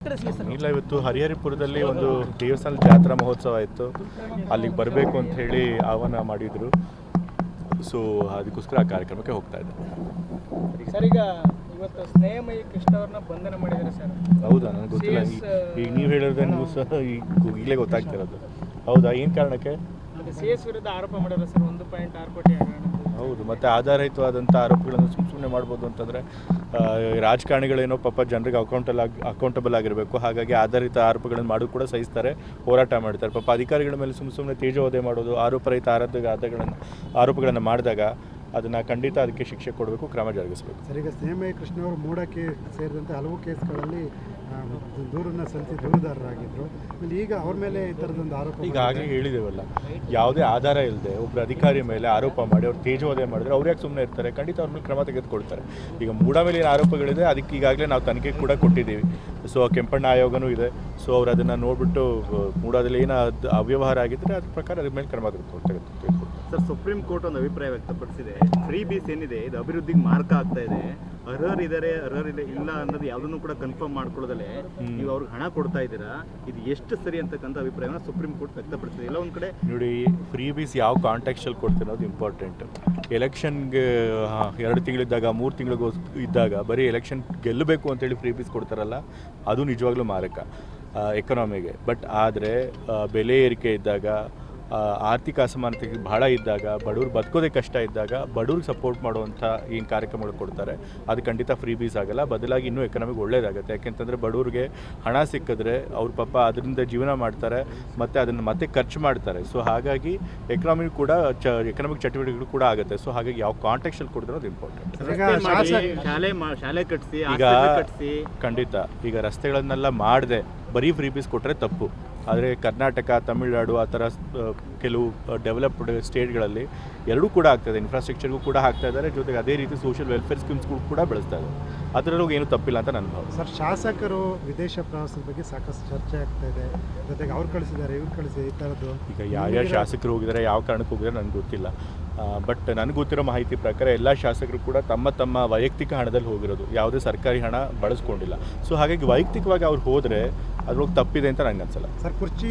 ಇಲ್ಲ, ಇವತ್ತು ಹರಿಹರಿಪುರದಲ್ಲಿ ಒಂದು ದೇವಸ್ಥಾನ ಜಾತ್ರಾ ಮಹೋತ್ಸವ ಇತ್ತು. ಅಲ್ಲಿಗೆ ಬರಬೇಕು ಅಂತ ಹೇಳಿ ಆಹ್ವಾನ ಮಾಡಿದ್ರು. ಸೊ ಅದಕ್ಕೋಸ್ಕರ ಆ ಕಾರ್ಯಕ್ರಮಕ್ಕೆ ಹೋಗ್ತಾ ಇದ್ದೆ. ಸರ್, ಈಗ ಇವತ್ತು ಸ್ನೇಹಮಯಿ ಕೃಷ್ಣ ಅವ್ರನ್ನ ಬಂಧನ ಮಾಡಿದ್ದಾರೆ ಸರ್. ಹೌದಾ? ನನಗೆ ಗೊತ್ತಿಲ್ಲ. ಈಗ ನೀವು ಹೇಳಿದ್ರೆ ನ್ಯೂಸ್ ಈಗಲೇ ಗೊತ್ತಾಗ್ತಿರೋದು. ಹೌದಾ? ಏನು ಕಾರಣಕ್ಕೆ? CS ವಿರುದ್ಧ ಆರೋಪ ಮಾಡಿದ್ರೆ ಸರ್, 1.6 ಕೋಟಿ ಹಗರಣ. ಹೌದು, ಮತ್ತು ಆಧಾರಯುತವಾದಂಥ ಆರೋಪಗಳನ್ನು ಸುಮ್ಮನೆ ಮಾಡ್ಬೋದು ಅಂತಂದರೆ ರಾಜಕಾರಣಿಗಳೇನೋ ಪಾಪ ಜನರಿಗೆ ಅಕೌಂಟಬಲ್ ಆಗಿರಬೇಕು. ಹಾಗಾಗಿ ಆಧಾರಿತ ಆರೋಪಗಳನ್ನು ಮಾಡೋದು ಕೂಡ ಸಹಿಸ್ತಾರೆ, ಹೋರಾಟ ಮಾಡ್ತಾರೆ. ಪಾಪ ಅಧಿಕಾರಿಗಳ ಮೇಲೆ ಸುಮ್ಮನೆ ತೇಜೋವಧೆ ಮಾಡೋದು, ಆರೋಪರಹಿತ ಆರೋಪಗಳನ್ನು ಮಾಡಿದಾಗ ಅದನ್ನು ಖಂಡಿತ ಅದಕ್ಕೆ ಶಿಕ್ಷೆ ಕೊಡಬೇಕು, ಕ್ರಮ ಜರುಗಿಸಬೇಕು. ಸರ್, ಈಗ ಸ್ನೇಹಮಯಿ ಕೃಷ್ಣ ಅವರು ಮೂಡಕ್ಕೆ ಸೇರಿದಂತೆ ಹಲವು ಕೇಸ್ಗಳಲ್ಲಿ ದೂರನ್ನು ಸಲ್ಲಿಸಿ ದೂರುದಾರರಾಗಿದ್ದರು. ಈಗ ಅವ್ರ ಮೇಲೆ ಈ ಥರದೊಂದು ಆರೋಪ ಈಗಾಗಲೇ ಹೇಳಿದೇವಲ್ಲ, ಯಾವುದೇ ಆಧಾರ ಇಲ್ಲದೆ ಒಬ್ಬರು ಅಧಿಕಾರಿ ಮೇಲೆ ಆರೋಪ ಮಾಡಿ ಅವ್ರು ತೇಜೋವಧೆ ಮಾಡಿದ್ರೆ ಅವ್ರು ಯಾಕೆ ಸುಮ್ಮನೆ ಇರ್ತಾರೆ? ಖಂಡಿತ ಅವ್ರ ಮೇಲೆ ಕ್ರಮ ತೆಗೆದುಕೊಳ್ತಾರೆ. ಈಗ ಮೂಡ ಮೇಲೆ ಏನು ಆರೋಪಗಳಿದೆ ಅದಕ್ಕೆ ಈಗಾಗಲೇ ನಾವು ತನಿಖೆ ಕೂಡ ಕೊಟ್ಟಿದ್ದೀವಿ. ಸೊ ಕೆಂಪಣ್ಣ ಆಯೋಗನೂ ಇದೆ. ಸೊ ಅವ್ರು ಅದನ್ನು ನೋಡಿಬಿಟ್ಟು ಮೂಡದಲ್ಲಿ ಏನು ಅವ್ಯವಹಾರ ಆಗಿದ್ದರೆ ಅದ್ರ ಪ್ರಕಾರ ಅದ್ರ ಮೇಲೆ ಕ್ರಮ ತೆಗೆದುಕೊಳ್ತಾರೆ. ಸರ್, ಸುಪ್ರೀಂ ಕೋರ್ಟ್ ಒಂದು ಅಭಿಪ್ರಾಯ ವ್ಯಕ್ತಪಡಿಸಿದೆ. ಫ್ರೀ ಬೀಸ್ ಏನಿದೆ ಇದು ಅಭಿವೃದ್ಧಿಗೆ ಮಾರ್ಗ ಆಗ್ತಾ ಇದೆ. ಅರ್ಹರಿದ್ದಾರೆ, ಅರ್ಹರಿದೆ ಇಲ್ಲ ಅನ್ನೋದು ಯಾವುದನ್ನು ಕೂಡ ಕನ್ಫರ್ಮ್ ಮಾಡ್ಕೊಳ್ಳೋದಲ್ಲೇ ನೀವು ಅವ್ರಿಗೆ ಹಣ ಕೊಡ್ತಾ ಇದ್ದೀರಾ, ಇದು ಎಷ್ಟು ಸರಿ ಅಂತಕ್ಕಂಥ ಅಭಿಪ್ರಾಯನ ಸುಪ್ರೀಂ ಕೋರ್ಟ್ ವ್ಯಕ್ತಪಡಿಸಿದೆ. ಇಲ್ಲ ಒಂದು ಕಡೆ ನೋಡಿ, ಫ್ರೀ ಬೀಸ್ ಯಾವ ಕಾಂಟೆಕ್ಸ್ಟಲ್ಲಿ ಕೊಡ್ತಿರೋದು ಇಂಪಾರ್ಟೆಂಟ್. ಎಲೆಕ್ಷನ್ಗೆ 2 ತಿಂಗಳಿದ್ದಾಗ 3 ತಿಂಗಳಿಗೂ ಇದ್ದಾಗ ಬರೀ ಎಲೆಕ್ಷನ್ ಗೆಲ್ಲಬೇಕು ಅಂತೇಳಿ ಫ್ರೀ ಬೀಸ್ ಕೊಡ್ತಾರಲ್ಲ, ಅದು ನಿಜವಾಗ್ಲೂ ಮಾರಕ ಎಕನಾಮಿಗೆ. ಬಟ್ ಆದರೆ ಬೆಲೆ ಏರಿಕೆ ಇದ್ದಾಗ, ಆರ್ಥಿಕ ಅಸಮಾನತೆ ಬಹಳ ಇದ್ದಾಗ, ಬಡವ್ರು ಬದುಕೋದೇ ಕಷ್ಟ ಇದ್ದಾಗ ಬಡವ್ರಿಗೆ ಸಪೋರ್ಟ್ ಮಾಡುವಂಥ ಏನು ಕಾರ್ಯಕ್ರಮಗಳು ಕೊಡ್ತಾರೆ ಅದು ಖಂಡಿತ ಫ್ರೀ ಬೀಸ್ ಆಗಲ್ಲ. ಬದಲಾಗಿ ಇನ್ನೂ ಎಕನಾಮಿಕ್ ಒಳ್ಳೇದಾಗುತ್ತೆ. ಯಾಕೆಂತಂದರೆ ಬಡವ್ರಿಗೆ ಹಣ ಸಿಕ್ಕಿದ್ರೆ ಅವ್ರ ಪಾಪ ಅದರಿಂದ ಜೀವನ ಮಾಡ್ತಾರೆ ಮತ್ತು ಅದನ್ನು ಮತ್ತೆ ಖರ್ಚು ಮಾಡ್ತಾರೆ. ಸೊ ಹಾಗಾಗಿ ಎಕನಾಮಿಕ್ ಕೂಡ ಎಕನಾಮಿಕ್ ಚಟುವಟಿಕೆಗಳು ಕೂಡ ಆಗುತ್ತೆ. ಸೊ ಹಾಗಾಗಿ ಯಾವ ಕಾಂಟೆಕ್ಸ್ಟಲ್ಲಿ ಕೊಡ್ತಾರೆ ಅದು ಇಂಪಾರ್ಟೆಂಟ್. ಶಾಲೆ ಕಟ್ಟಿಸಿ, ಈಗ ಖಂಡಿತ ಈಗ ರಸ್ತೆಗಳನ್ನೆಲ್ಲ ಮಾಡದೆ ಬರೀ ಫ್ರೀ ಬೀಸ್ ಕೊಟ್ಟರೆ ತಪ್ಪು. ಆದರೆ ಕರ್ನಾಟಕ, ತಮಿಳುನಾಡು ಆ ಥರ ಕೆಲವು ಡೆವಲಪ್ಡ್ ಸ್ಟೇಟ್ಗಳಲ್ಲಿ ಎರಡೂ ಕೂಡ ಆಗ್ತಾಯಿದೆ. ಇನ್ಫ್ರಾಸ್ಟ್ರಕ್ಚರ್ಗೂ ಕೂಡ ಹಾಕ್ತಾ ಇದ್ದಾರೆ, ಜೊತೆಗೆ ಅದೇ ರೀತಿ ಸೋಷಿಯಲ್ ವೆಲ್ಫೇರ್ ಸ್ಕೀಮ್ಸ್ಗಳು ಕೂಡ ಬೆಳೆಸ್ತಾ ಇದ್ದಾರೆ. ಅದರಲ್ಲೂ ಏನು ತಪ್ಪಿಲ್ಲ ಅಂತ ನನ್ನ ಭಾವ. ಸರ್, ಶಾಸಕರು ವಿದೇಶ ಪ್ರವಾಸದ ಬಗ್ಗೆ ಸಾಕಷ್ಟು ಚರ್ಚೆ ಆಗ್ತಾ ಇದೆ. ಜೊತೆಗೆ ಅವ್ರು ಕಳಿಸಿದ್ದಾರೆ, ಇವ್ರು ಕಳಿಸಿ ಈ ಥರದ್ದು. ಈಗ ಯಾರ್ಯಾರು ಶಾಸಕರು ಹೋಗಿದ್ದಾರೆ, ಯಾವ ಕಾರಣಕ್ಕೆ ಹೋಗಿದ್ದಾರೆ ನನಗೆ ಗೊತ್ತಿಲ್ಲ. ಬಟ್ ನನಗೆ ಗೊತ್ತಿರೋ ಮಾಹಿತಿ ಪ್ರಕಾರ ಎಲ್ಲ ಶಾಸಕರು ಕೂಡ ತಮ್ಮ ವೈಯಕ್ತಿಕ ಹಣದಲ್ಲಿ ಹೋಗಿರೋದು, ಯಾವುದೇ ಸರ್ಕಾರಿ ಹಣ ಬಳಸ್ಕೊಂಡಿಲ್ಲ. ಸೊ ಹಾಗಾಗಿ ವೈಯಕ್ತಿಕವಾಗಿ ಅವ್ರು ಹೋದರೆ ಅದ್ರೊಳಗೆ ತಪ್ಪಿದೆ ಅಂತ ನನಗೆ ಅನ್ಸಲ್ಲ. ಸರ್, ಕುರ್ಚಿ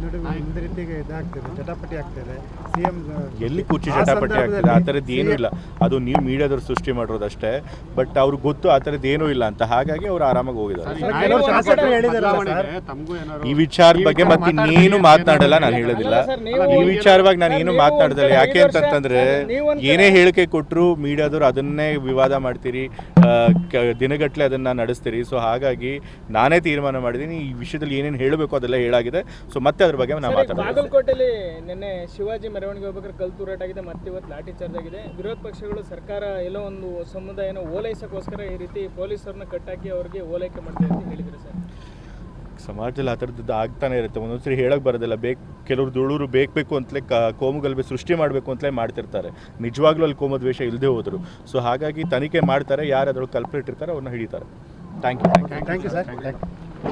ನಡುವೆ ಒಂದು ರೀತಿಗೆ ಇದಾಗ್ತಿದೆ, ಚಟಾಪಟಿ ಆಗ್ತಿದೆ. CM ಎಲ್ಲಿ ಕುರ್ಚಿ ಚಟಾಪಟಿ ಆಗ್ತಿದೆ? ಆ ಥರದ್ದು ಏನೂ ಇಲ್ಲ. ಅದು ನೀವು ಮೀಡಿಯಾದವ್ರು ಸೃಷ್ಟಿ ಮಾಡಿರೋದಷ್ಟೇ. ಬಟ್ ಅವ್ರಿಗೆ ಗೊತ್ತು ಆ ಥರದ್ದು ಏನೂ ಇಲ್ಲ ಅಂತ, ಹಾಗಾಗಿ ಅವ್ರು ಆರಾಮಾಗಿ ಹೋಗಿದ್ದಾರೆ. ಈ ವಿಚಾರದ ಬಗ್ಗೆ ಮತ್ತೆ ಇನ್ನೇನು ಮಾತನಾಡಲ್ಲ, ನಾನು ಹೇಳೋದಿಲ್ಲ. ಈ ವಿಚಾರವಾಗಿ ನಾನು ಏನು ಮಾತನಾಡೋದಿಲ್ಲ. ಯಾಕೆ ಅಂತಂತಂದ್ರೆ ಏನೇ ಹೇಳಿಕೆ ಕೊಟ್ಟರು ಮೀಡಿಯಾದವ್ರು ಅದನ್ನೇ ವಿವಾದ ಮಾಡ್ತೀರಿ, ದಿನಗಟ್ಟಲೆ ಅದನ್ನು ನಡೆಸ್ತೀರಿ. ಸೊ ಹಾಗಾಗಿ ನಾನೇ ತೀರ್ಮಾನ ಮಾಡಿದ್ದೀನಿ, ಈ ವಿಷಯದಲ್ಲಿ ಏನೇನು ಹೇಳಬೇಕು ಅದೆಲ್ಲ ಹೇಳಾಗಿದೆ. ಸೊ ಮತ್ತೆ ಅದ್ರ ಬಗ್ಗೆ ನಾವು ಮಾತಾಡೋಣ. ಬಾಗಲಕೋಟೆಯಲ್ಲಿ ನಿನ್ನೆ ಶಿವಾಜಿ ಮೆರವಣಿಗೆ ಹೋಗ್ಬೇಕಾದ್ರೆ ಕಲ್ಲು ತೂರಾಟ ಆಗಿದೆ, ಮತ್ತೆ ಇವತ್ತು ಲಾಠಿ ಚಾರ್ಜ್ ಆಗಿದೆ. ವಿರೋಧ ಪಕ್ಷಗಳು ಸರ್ಕಾರ ಎಲ್ಲೋ ಒಂದು ಸಮುದಾಯನ ಓಲೈಸೋಕ್ಕೋಸ್ಕರ ಈ ರೀತಿ ಪೊಲೀಸರನ್ನ ಕಟ್ಟಾಕಿ ಅವ್ರಿಗೆ ಓಲೈಕೆ ಮಾಡ್ತಾರೆ ಅಂತ ಹೇಳಿದ್ರು ಸರ್. ಸಮಾಜದಲ್ಲಿ ಆ ಥರದ್ದು ಆಗ್ತಾನೆ ಇರುತ್ತೆ. ಒಂದೊಂದ್ಸರಿ ಹೇಳಕ್ಕೆ ಬರೋದಿಲ್ಲ. ಕೆಲವರು ದುಳೂರು ಬೇಕು ಅಂತಲೇ ಕೋಮುಗಲಭೆ ಸೃಷ್ಟಿ ಮಾಡಬೇಕು ಅಂತಲೇ ಮಾಡ್ತಿರ್ತಾರೆ. ನಿಜವಾಗ್ಲೂ ಅಲ್ಲಿ ಕೋಮದ್ವೇಷ ಇಲ್ಲದೆ ಹೋದರು. ಸೊ ಹಾಗಾಗಿ ತನಿಖೆ ಮಾಡ್ತಾರೆ, ಯಾರು ಅದ್ರೊಳಗೆ ಕಲ್ಪ್ರೇಟ್ ಇರ್ತಾರೆ ಅವ್ರನ್ನ ಹಿಡಿತಾರೆ. Thank you sir.